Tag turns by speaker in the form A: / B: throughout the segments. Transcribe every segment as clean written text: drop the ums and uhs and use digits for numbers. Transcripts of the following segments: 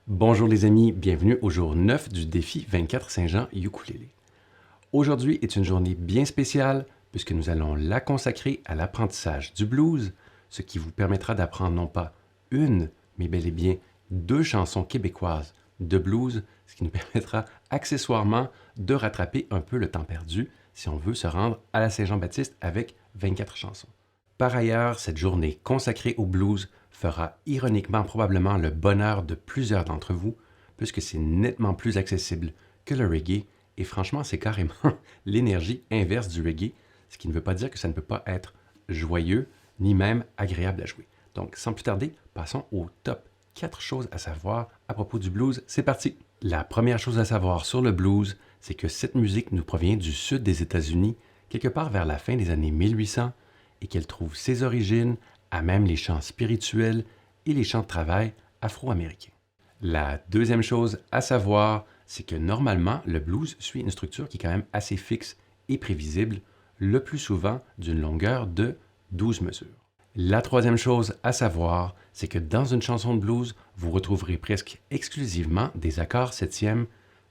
A: Bonjour les amis, bienvenue au jour 9 du défi 24 Saint-Jean Ukulélé. Aujourd'hui est une journée bien spéciale puisque nous allons la consacrer à l'apprentissage du blues, ce qui vous permettra d'apprendre non pas une, mais bel et bien deux chansons québécoises de blues, ce qui nous permettra accessoirement de rattraper un peu le temps perdu si on veut se rendre à la Saint-Jean-Baptiste avec 24 chansons. Par ailleurs, cette journée consacrée au blues fera ironiquement probablement le bonheur de plusieurs d'entre vous, puisque c'est nettement plus accessible que le reggae, et franchement, c'est carrément l'énergie inverse du reggae, ce qui ne veut pas dire que ça ne peut pas être joyeux, ni même agréable à jouer. Donc, sans plus tarder, passons au top 4 choses à savoir à propos du blues. C'est parti! La première chose à savoir sur le blues, c'est que cette musique nous provient du sud des États-Unis, quelque part vers la fin des années 1800, et qu'elle trouve ses origines à même les chants spirituels et les chants de travail afro-américains. La deuxième chose à savoir, c'est que normalement, le blues suit une structure qui est quand même assez fixe et prévisible, le plus souvent d'une longueur de 12 mesures. La troisième chose à savoir, c'est que dans une chanson de blues, vous retrouverez presque exclusivement des accords septièmes,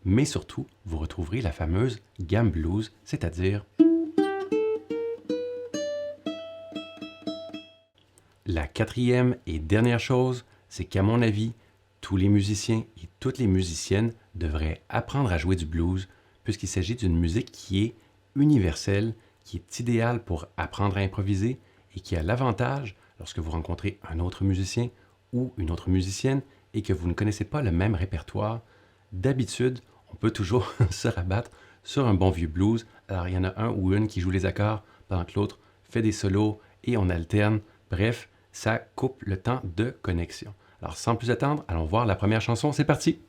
A: mais surtout, vous retrouverez la fameuse gamme blues, c'est-à-dire la quatrième et dernière chose, c'est qu'à mon avis, tous les musiciens et toutes les musiciennes devraient apprendre à jouer du blues, puisqu'il s'agit d'une musique qui est universelle, qui est idéale pour apprendre à improviser et qui a l'avantage, lorsque vous rencontrez un autre musicien ou une autre musicienne et que vous ne connaissez pas le même répertoire, d'habitude, on peut toujours se rabattre sur un bon vieux blues. Alors, il y en a un ou une qui joue les accords pendant que l'autre fait des solos et on alterne. Bref, ça coupe le temps de connexion. Alors, sans plus attendre, allons voir la première chanson. C'est parti!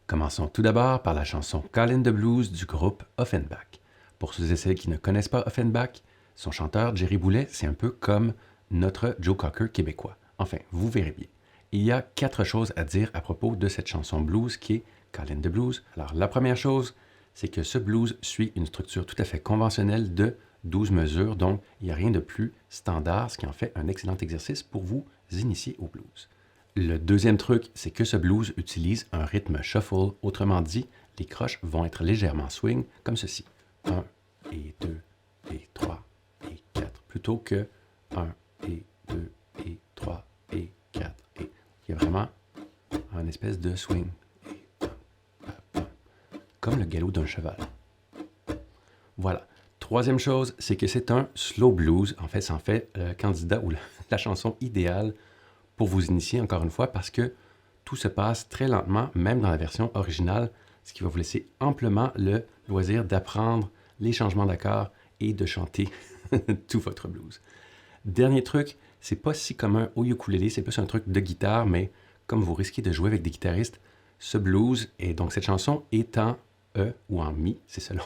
A: Commençons tout d'abord par la chanson Call in the Blues du groupe Offenbach. Pour ceux et celles qui ne connaissent pas Offenbach, son chanteur Jerry Boulet, c'est un peu comme notre Joe Cocker québécois. Enfin, vous verrez bien. Il y a 4 choses à dire à propos de cette chanson blues qui est Call in the Blues. Alors, la première chose, c'est que ce blues suit une structure tout à fait conventionnelle de 12 mesures, donc il n'y a rien de plus standard, ce qui en fait un excellent exercice pour vous initier au blues. Le deuxième truc, c'est que ce blues utilise un rythme shuffle, autrement dit, les croches vont être légèrement swing, comme ceci. 1 et 2 et 3 et 4, plutôt que 1 et 2 et 3 et 4. Et il y a vraiment un espèce de swing. Comme le galop d'un cheval. Voilà. Troisième chose, c'est que c'est un slow blues. En fait, c'est le candidat ou la chanson idéale pour vous initier, encore une fois, parce que tout se passe très lentement, même dans la version originale, ce qui va vous laisser amplement le loisir d'apprendre les changements d'accords et de chanter tout votre blues. Dernier truc, c'est pas si commun au ukulélé, c'est plus un truc de guitare, mais comme vous risquez de jouer avec des guitaristes, ce blues, et donc cette chanson est en E ou en Mi, c'est selon.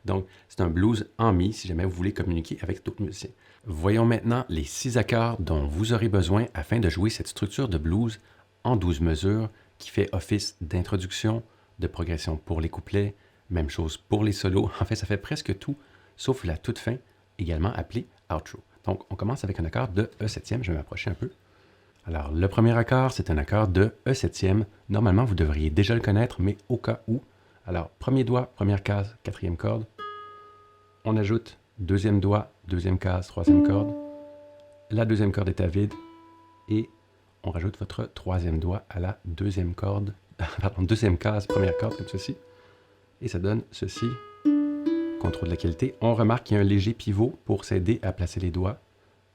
A: Donc, c'est un blues en Mi si jamais vous voulez communiquer avec d'autres musiciens. Voyons maintenant les 6 accords dont vous aurez besoin afin de jouer cette structure de blues en 12 mesures qui fait office d'introduction, de progression pour les couplets, même chose pour les solos. En fait, ça fait presque tout, sauf la toute fin, également appelée outro. Donc, on commence avec un accord de E septième. Je vais m'approcher un peu. Alors, le premier accord, c'est un accord de E septième. Normalement, vous devriez déjà le connaître, mais au cas où. Alors, premier doigt, première case, quatrième corde. On ajoute deuxième doigt, deuxième case, troisième corde. La deuxième corde est à vide et on rajoute votre troisième doigt à la deuxième corde, pardon, deuxième case, première corde comme ceci. Et ça donne ceci. Contrôle de la qualité. On remarque qu'il y a un léger pivot pour s'aider à placer les doigts,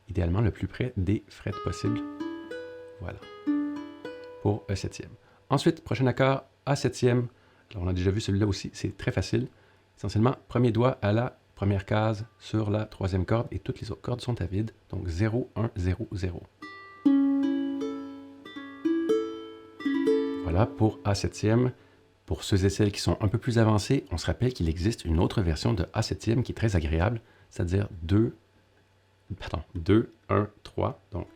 A: idéalement le plus près des frettes possible. Voilà. Pour E septième. Ensuite, prochain accord, A septième. Alors, on a déjà vu celui-là aussi, c'est très facile. Essentiellement, premier doigt à la première case sur la troisième corde et toutes les autres cordes sont à vide. Donc 0, 1, 0, 0. Voilà pour A septième. Pour ceux et celles qui sont un peu plus avancés, on se rappelle qu'il existe une autre version de A septième qui est très agréable, c'est-à-dire 2, 1, 3. Donc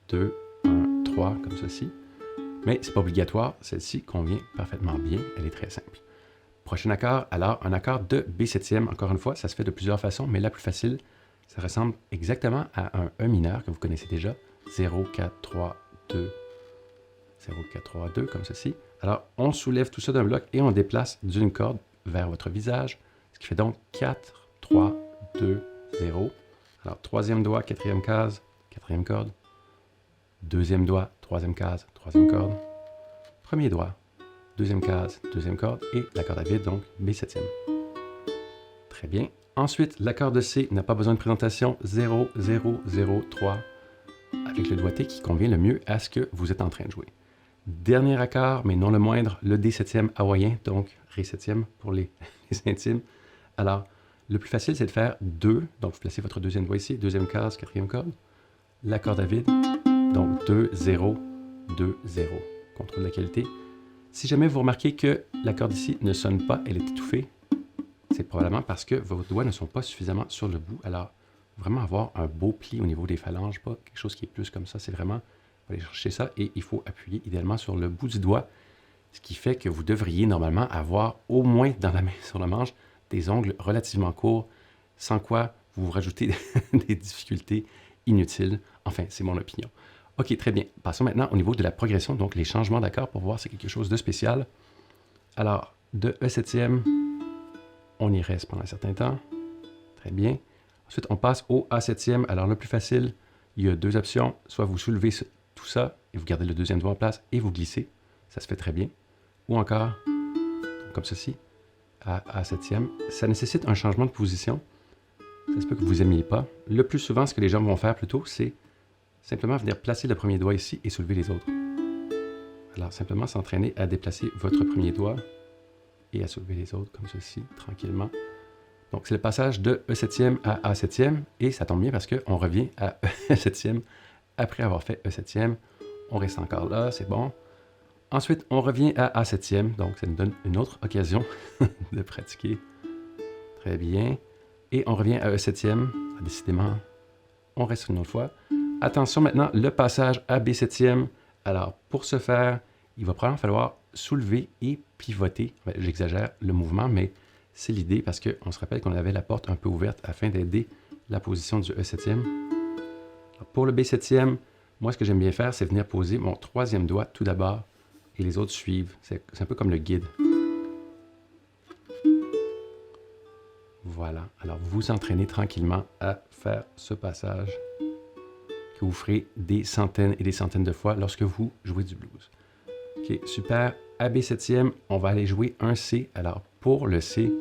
A: 2, 1, 3 comme ceci. Mais ce n'est pas obligatoire, celle-ci convient parfaitement bien, elle est très simple. Prochain accord, alors un accord de B septième, encore une fois, ça se fait de plusieurs façons, mais la plus facile, ça ressemble exactement à un E mineur que vous connaissez déjà. 0, 4, 3, 2, 0, 4, 3, 2, comme ceci. Alors, on soulève tout ça d'un bloc et on déplace d'une corde vers votre visage, ce qui fait donc 4, 3, 2, 0. Alors, troisième doigt, quatrième case, quatrième corde. Deuxième doigt, troisième case, troisième corde. Premier doigt, deuxième case, deuxième corde et la corde à vide, donc B7e. Très bien. Ensuite, l'accord de C n'a pas besoin de présentation, 0, 0, 0, 3, avec le doigté qui convient le mieux à ce que vous êtes en train de jouer. Dernier accord, mais non le moindre, le D7e hawaïen, donc Ré7e pour les intimes. Alors, le plus facile, c'est de faire 2, donc vous placez votre deuxième doigt ici, deuxième case, quatrième corde, la corde à vide, donc 2, 0, 2, 0. Contrôle de la qualité. Si jamais vous remarquez que la corde ici ne sonne pas, elle est étouffée, c'est probablement parce que vos doigts ne sont pas suffisamment sur le bout. Alors, vraiment avoir un beau pli au niveau des phalanges, pas quelque chose qui est plus comme ça, c'est vraiment aller chercher ça et il faut appuyer idéalement sur le bout du doigt, ce qui fait que vous devriez normalement avoir au moins dans la main sur le manche des ongles relativement courts, sans quoi vous vous rajoutez des difficultés inutiles. Enfin, c'est mon opinion. Ok, très bien. Passons maintenant au niveau de la progression, donc les changements d'accords pour voir si c'est quelque chose de spécial. Alors, de E7e, on y reste pendant un certain temps. Très bien. Ensuite, on passe au A7e. Alors, le plus facile, il y a deux options. Soit vous soulevez tout ça et vous gardez le deuxième doigt en place et vous glissez. Ça se fait très bien. Ou encore, comme ceci, à A7e. Ça nécessite un changement de position. Ça se peut que vous n'aimiez pas. Le plus souvent, ce que les gens vont faire plutôt, c'est simplement venir placer le premier doigt ici et soulever les autres. Alors, simplement s'entraîner à déplacer votre premier doigt et à soulever les autres comme ceci, tranquillement. Donc, c'est le passage de E7e à A7e et ça tombe bien parce qu'on revient à E7e après avoir fait E7e. On reste encore là, c'est bon. Ensuite, on revient à A7e, donc ça nous donne une autre occasion de pratiquer. Très bien. Et on revient à E7e. Décidément, on reste une autre fois. Attention maintenant, le passage à B7e. Alors, pour ce faire, il va probablement falloir soulever et pivoter. Ben, j'exagère le mouvement, mais c'est l'idée parce qu'on se rappelle qu'on avait la porte un peu ouverte afin d'aider la position du E7e. Alors, pour le B7e, moi, ce que j'aime bien faire, c'est venir poser mon troisième doigt tout d'abord et les autres suivent. C'est un peu comme le guide. Voilà. Alors, vous vous entraînez tranquillement à faire ce passage que vous ferez des centaines et des centaines de fois lorsque vous jouez du blues. Ok, super. À B7e, on va aller jouer un C. Alors, pour le C,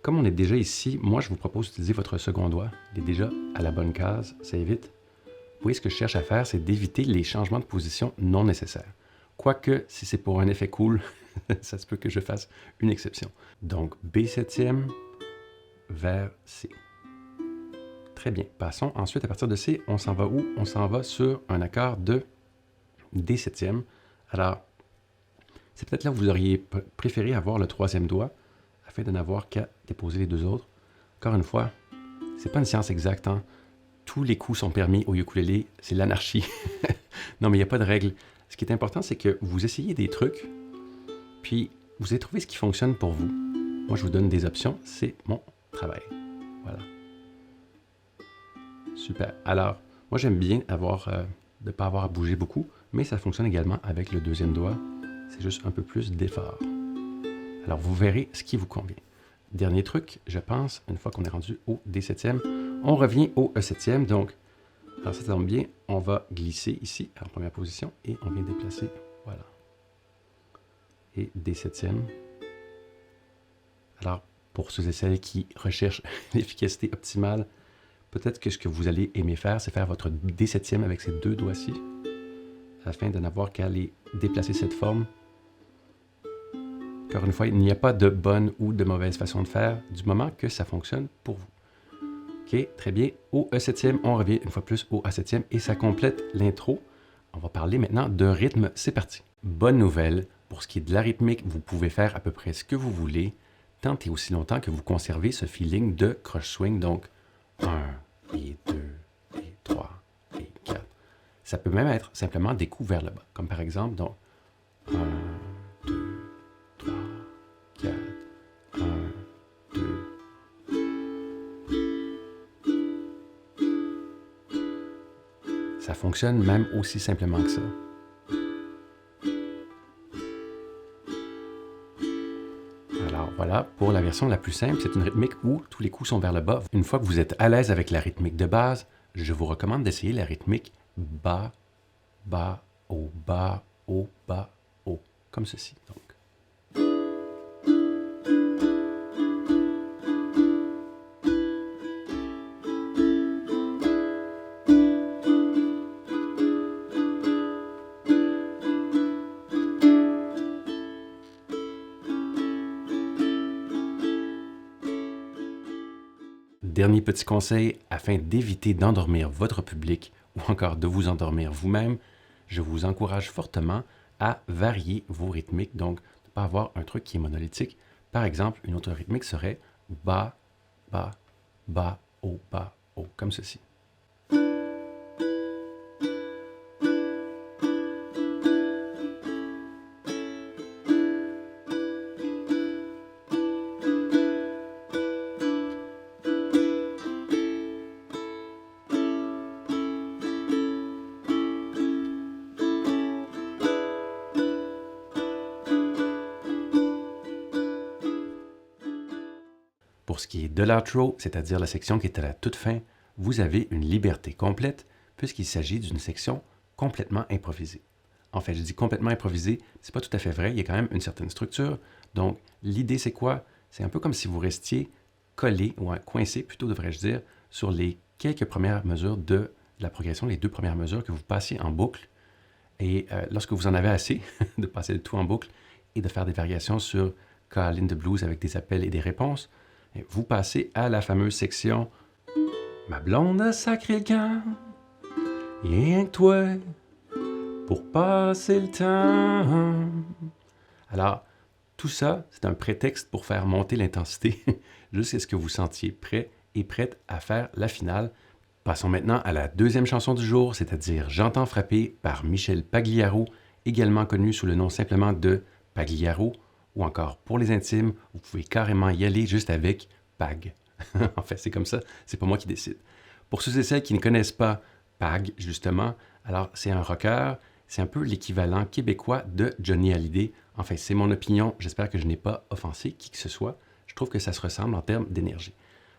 A: comme on est déjà ici, moi, je vous propose d'utiliser votre second doigt. Il est déjà à la bonne case, ça évite. Vous voyez, ce que je cherche à faire, c'est d'éviter les changements de position non nécessaires. Quoique, si c'est pour un effet cool, ça se peut que je fasse une exception. Donc, B7e vers C. Très bien. Passons ensuite, à partir de C, on s'en va où? On s'en va sur un accord de D7e. Alors, c'est peut-être là où vous auriez préféré avoir le troisième doigt, afin de n'avoir qu'à déposer les deux autres. Encore une fois, c'est pas une science exacte, hein? Tous les coups sont permis au ukulélé, c'est l'anarchie. Non, mais il n'y a pas de règle. Ce qui est important, c'est que vous essayez des trucs, puis vous allez trouver ce qui fonctionne pour vous. Moi, je vous donne des options, c'est mon travail. Voilà. Super. Alors, moi, j'aime bien de ne pas avoir à bouger beaucoup, mais ça fonctionne également avec le deuxième doigt. C'est juste un peu plus d'effort. Alors, vous verrez ce qui vous convient. Dernier truc, je pense, une fois qu'on est rendu au D7e, on revient au E7e. Donc, alors ça tombe bien, on va glisser ici en première position et on vient déplacer, voilà. Et D7e. Alors, pour ceux et celles qui recherchent l'efficacité optimale, peut-être que ce que vous allez aimer faire, c'est faire votre D7e avec ces deux doigts-ci, afin de n'avoir qu'à aller déplacer cette forme. Encore une fois, il n'y a pas de bonne ou de mauvaise façon de faire, du moment que ça fonctionne pour vous. Ok, très bien. Au E7e, on revient une fois plus au A7e et ça complète l'intro. On va parler maintenant de rythme. C'est parti. Bonne nouvelle, pour ce qui est de la rythmique, vous pouvez faire à peu près ce que vous voulez, tant et aussi longtemps que vous conservez ce feeling de croche swing, donc 1 et 2 et 3 et 4. Ça peut même être simplement des coups vers le bas, comme par exemple, donc 1, 2, 3, 4, 1, 2. Ça fonctionne même aussi simplement que ça. Alors voilà, pour la version la plus simple, c'est une rythmique où tous les coups sont vers le bas. Une fois que vous êtes à l'aise avec la rythmique de base, je vous recommande d'essayer la rythmique bas, bas, haut, bas, haut, bas, haut, comme ceci. Donc. Dernier petit conseil, afin d'éviter d'endormir votre public ou encore de vous endormir vous-même, je vous encourage fortement à varier vos rythmiques, donc ne pas avoir un truc qui est monolithique. Par exemple, une autre rythmique serait bas, bas, bas, haut, comme ceci. Pour ce qui est de l'outro, c'est-à-dire la section qui est à la toute fin, vous avez une liberté complète puisqu'il s'agit d'une section complètement improvisée. En fait, je dis complètement improvisée, c'est pas tout à fait vrai, il y a quand même une certaine structure. Donc, l'idée c'est quoi? C'est un peu comme si vous restiez collé, ou coincé plutôt devrais-je dire, sur les quelques premières mesures de la progression, les 2 premières mesures que vous passiez en boucle. Et lorsque vous en avez assez de passer le tout en boucle et de faire des variations sur Call in the Blues avec des appels et des réponses, vous passez à la fameuse section « Ma blonde a sacré le camp, rien que toi, pour passer le temps. » Alors, tout ça, c'est un prétexte pour faire monter l'intensité jusqu'à ce que vous sentiez prêt et prête à faire la finale. Passons maintenant à la deuxième chanson du jour, c'est-à-dire « J'entends frapper » par Michel Pagliaro, également connu sous le nom simplement de Pagliaro, ou encore pour les intimes, vous pouvez carrément y aller juste avec Pag. En fait, c'est comme ça, c'est pas moi qui décide. Pour ceux et celles qui ne connaissent pas Pag, justement, alors c'est un rocker, c'est un peu l'équivalent québécois de Johnny Hallyday. En fait, c'est mon opinion, j'espère que je n'ai pas offensé qui que ce soit. Je trouve que ça se ressemble en termes d'énergie.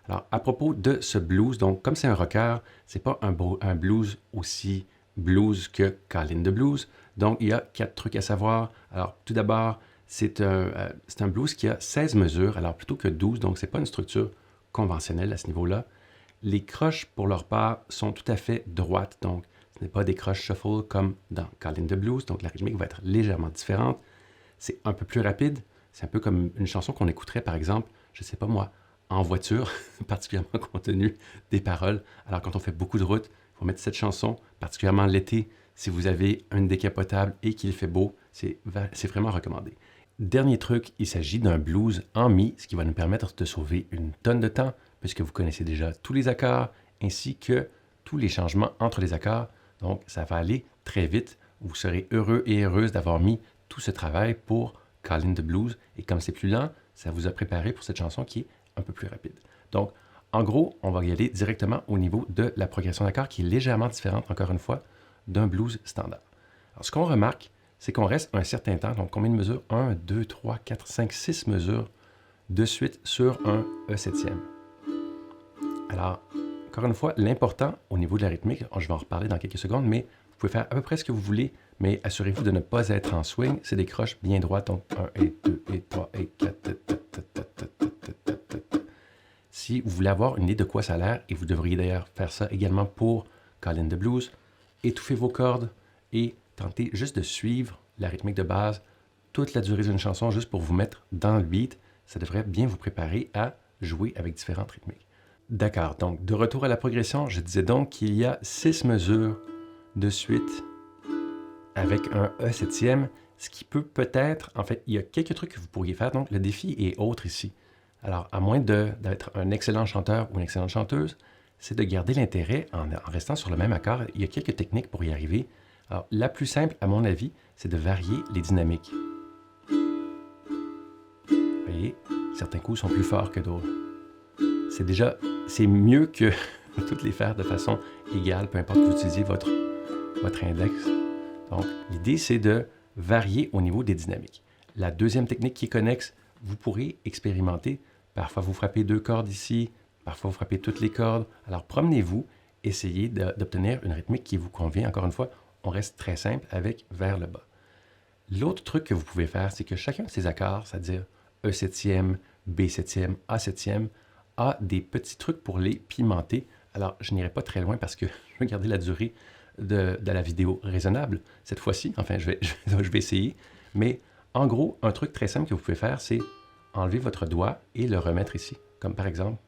A: Alors, à propos de ce blues, donc comme c'est un rocker, c'est pas un blues aussi blues que Call in the Blues. Donc, il y a 4 trucs à savoir. Alors, tout d'abord, c'est un blues qui a 16 mesures, alors plutôt que 12, donc c'est pas une structure conventionnelle à ce niveau-là. Les croches, pour leur part, sont tout à fait droites, donc ce n'est pas des croches shuffle comme dans Call in the Blues, donc la rythmique va être légèrement différente. C'est un peu plus rapide, c'est un peu comme une chanson qu'on écouterait, par exemple, je sais pas moi, en voiture, particulièrement compte tenu des paroles. Alors quand on fait beaucoup de route, il faut mettre cette chanson, particulièrement l'été, si vous avez une décapotable et qu'il fait beau, c'est vraiment recommandé. Dernier truc, il s'agit d'un blues en mi, ce qui va nous permettre de sauver une tonne de temps, puisque vous connaissez déjà tous les accords, ainsi que tous les changements entre les accords. Donc, ça va aller très vite. Vous serez heureux et heureuse d'avoir mis tout ce travail pour Call in the Blues. Et comme c'est plus lent, ça vous a préparé pour cette chanson qui est un peu plus rapide. Donc, en gros, on va y aller directement au niveau de la progression d'accords qui est légèrement différente, encore une fois, d'un blues standard. Alors, ce qu'on remarque, c'est qu'on reste un certain temps. Donc, combien de mesures? 1, 2, 3, 4, 5, 6 mesures de suite sur un E7e. Alors, encore une fois, l'important au niveau de la rythmique, je vais en reparler dans quelques secondes, mais vous pouvez faire à peu près ce que vous voulez, mais assurez-vous de ne pas être en swing. C'est des croches bien droites, donc 1 et 2 et 3 et 4. Si vous voulez avoir une idée de quoi ça a l'air, et vous devriez d'ailleurs faire ça également pour Call in the Blues, étouffez vos cordes et tentez juste de suivre la rythmique de base toute la durée d'une chanson juste pour vous mettre dans le beat. Ça devrait bien vous préparer à jouer avec différentes rythmiques. D'accord, donc de retour à la progression, je disais donc qu'il y a 6 mesures de suite avec un E7e, ce qui peut peut-être, en fait, il y a quelques trucs que vous pourriez faire, donc le défi est autre ici. Alors, à moins d'être un excellent chanteur ou une excellente chanteuse, c'est de garder l'intérêt en restant sur le même accord. Il y a quelques techniques pour y arriver. Alors, la plus simple, à mon avis, c'est de varier les dynamiques. Vous voyez, certains coups sont plus forts que d'autres. C'est mieux que toutes les faire de façon égale, peu importe que vous utilisiez votre index. Donc, l'idée, c'est de varier au niveau des dynamiques. La deuxième technique qui est connexe, vous pourrez expérimenter. Parfois, vous frappez 2 cordes ici, parfois, vous frappez toutes les cordes. Alors, promenez-vous, essayez d'obtenir une rythmique qui vous convient. Encore une fois, on reste très simple avec vers le bas. L'autre truc que vous pouvez faire, c'est que chacun de ces accords, c'est-à-dire E septième, B septième, A septième, a des petits trucs pour les pimenter. Alors, je n'irai pas très loin parce que je veux garder la durée de la vidéo raisonnable cette fois-ci. Enfin, je vais essayer. Mais en gros, un truc très simple que vous pouvez faire, c'est enlever votre doigt et le remettre ici. Comme par exemple,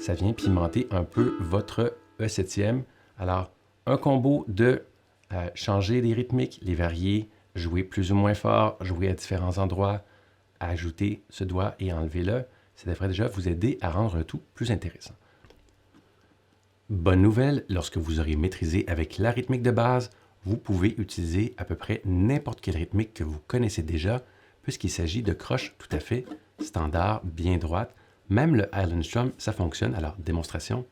A: ça vient pimenter un peu votre E septième. Alors, un combo de changer les rythmiques, les varier, jouer plus ou moins fort, jouer à différents endroits, ajouter ce doigt et enlever-le, ça devrait déjà vous aider à rendre le tout plus intéressant. Bonne nouvelle, lorsque vous aurez maîtrisé avec la rythmique de base, vous pouvez utiliser à peu près n'importe quelle rythmique que vous connaissez déjà, puisqu'il s'agit de croches tout à fait standards, bien droites. Même le Island Strum, ça fonctionne. Alors, démonstration.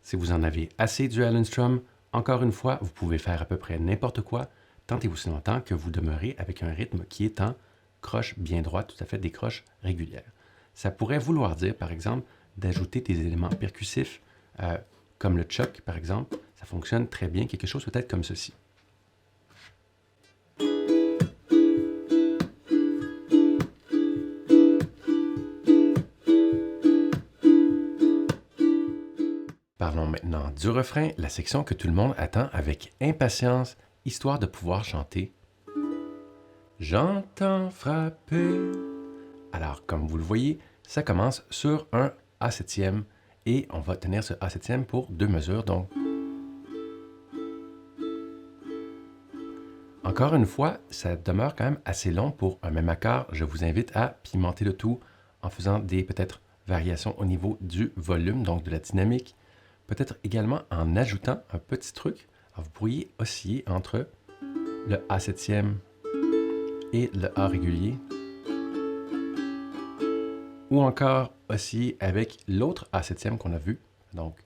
A: Si vous en avez assez du Island Strum, encore une fois, vous pouvez faire à peu près n'importe quoi, tant et aussi longtemps que vous demeurez avec un rythme qui est en croche bien droite, tout à fait des croches régulières. Ça pourrait vouloir dire, par exemple, d'ajouter des éléments percussifs, comme le chuck, par exemple. Ça fonctionne très bien, quelque chose peut-être comme ceci. Parlons maintenant du refrain, la section que tout le monde attend avec impatience, histoire de pouvoir chanter. J'entends frapper. Alors, comme vous le voyez, ça commence sur un A septième et on va tenir ce A septième pour 2 mesures. Donc, encore une fois, ça demeure quand même assez long pour un même accord. Je vous invite à pimenter le tout en faisant des peut-être variations au niveau du volume, donc de la dynamique. Peut-être également en ajoutant un petit truc. Alors, vous pourriez osciller entre le A septième et le A régulier. Ou encore osciller avec l'autre A septième qu'on a vu. Donc,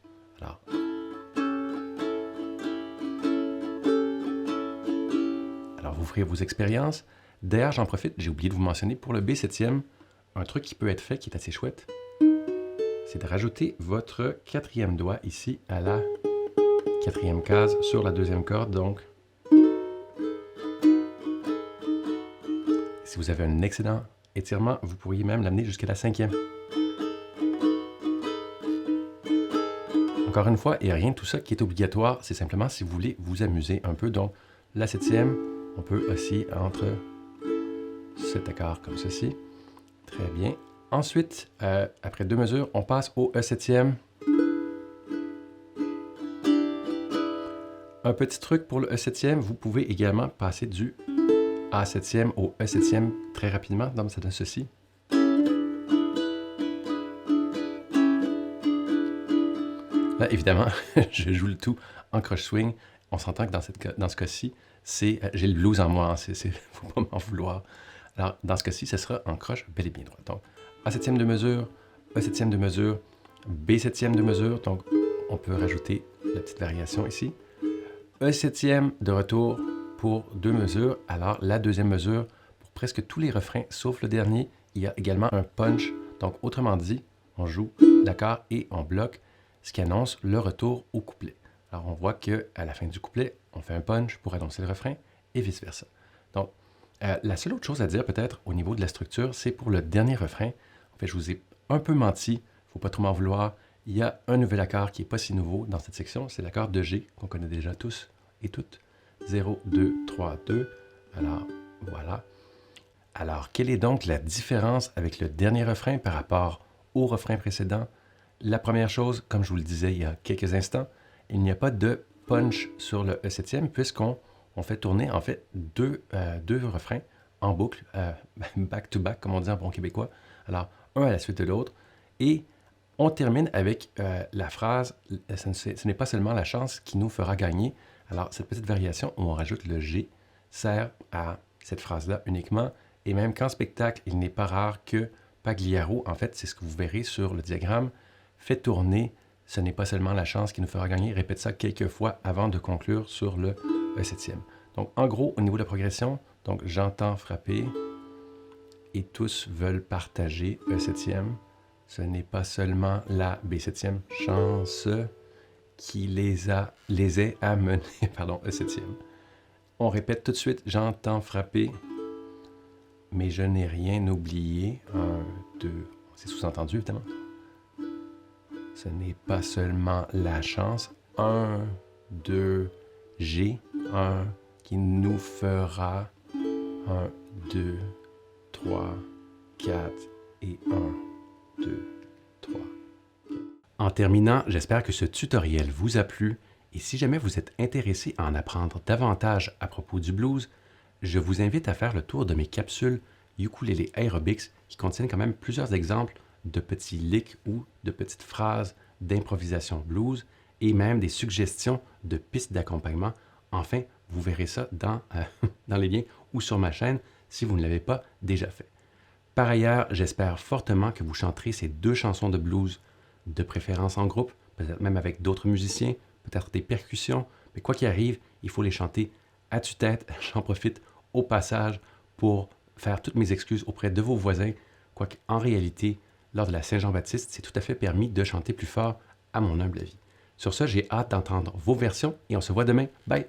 A: alors vous ferez vos expériences. D'ailleurs, j'en profite, j'ai oublié de vous mentionner, pour le B septième, un truc qui peut être fait, qui est assez chouette, c'est de rajouter votre 4e doigt ici à la 4e case sur la 2e corde. Donc, si vous avez un excellent étirement, vous pourriez même l'amener jusqu'à la 5e. Encore une fois, il n'y a rien de tout ça qui est obligatoire, c'est simplement si vous voulez vous amuser un peu. Donc, la 7e, on peut aussi entre cet accord comme ceci. Très bien. Ensuite, après 2 mesures, on passe au E septième. Un petit truc pour le E septième, vous pouvez également passer du A septième au E septième très rapidement. Donc, ça donne ceci. Là, évidemment, je joue le tout en croche swing. On s'entend que dans ce cas-ci, j'ai le blues en moi. Il ne faut pas m'en vouloir. Alors, dans ce cas-ci, ce sera en croche bel et bien droite. Donc, A septième de mesure, E septième de mesure, B septième de mesure. Donc, on peut rajouter la petite variation ici. E septième de retour pour 2 mesures. Alors, la 2e mesure, pour presque tous les refrains, sauf le dernier, il y a également un punch. Donc, autrement dit, on joue l'accord et on bloque, ce qui annonce le retour au couplet. Alors, on voit qu'à la fin du couplet, on fait un punch pour annoncer le refrain et vice-versa. Donc, la seule autre chose à dire peut-être au niveau de la structure, c'est pour le dernier refrain. En fait, je vous ai un peu menti, il ne faut pas trop m'en vouloir. Il y a un nouvel accord qui n'est pas si nouveau dans cette section, c'est l'accord de G qu'on connaît déjà tous et toutes. 0, 2, 3, 2. Alors, voilà. Alors, quelle est donc la différence avec le dernier refrain par rapport au refrain précédent? La première chose, comme je vous le disais il y a quelques instants, il n'y a pas de punch sur le E septième puisqu'on fait tourner en fait deux refrains en boucle, back-to-back, comme on dit en bon québécois. Alors, un à la suite de l'autre. Et on termine avec la phrase « Ce n'est pas seulement la chance qui nous fera gagner ». Alors, cette petite variation où on rajoute le G sert à cette phrase-là uniquement Et même qu'en spectacle, il n'est pas rare que Pagliaro, en fait, c'est ce que vous verrez sur le diagramme, fait tourner. Ce n'est pas seulement la chance qui nous fera gagner. Répète ça quelques fois avant de conclure sur le E7e. Donc, en gros, au niveau de la progression, donc j'entends frapper et tous veulent partager E7e. Ce n'est pas seulement la B7e chance qui les ait amenés, pardon, E7e. On répète tout de suite, j'entends frapper, mais je n'ai rien oublié. 1, 2, c'est sous-entendu évidemment. Ce n'est pas seulement la chance. 1, 2, G, 1 qui nous fera 1, 2, 3, 4 et 1, 2, 3. En terminant, j'espère que ce tutoriel vous a plu et si jamais vous êtes intéressé à en apprendre davantage à propos du blues, je vous invite à faire le tour de mes capsules Ukulele Aerobics qui contiennent quand même plusieurs exemples de petits licks ou de petites phrases d'improvisation blues et même des suggestions de pistes d'accompagnement. Enfin, vous verrez ça dans les liens ou sur ma chaîne si vous ne l'avez pas déjà fait. Par ailleurs, j'espère fortement que vous chanterez ces 2 chansons de blues, de préférence en groupe, peut-être même avec d'autres musiciens, peut-être des percussions, mais quoi qu'il arrive, il faut les chanter à tue-tête. J'en profite au passage pour faire toutes mes excuses auprès de vos voisins, quoique en réalité, lors de la Saint-Jean-Baptiste, c'est tout à fait permis de chanter plus fort à mon humble avis. Sur ce, j'ai hâte d'entendre vos versions et on se voit demain. Bye!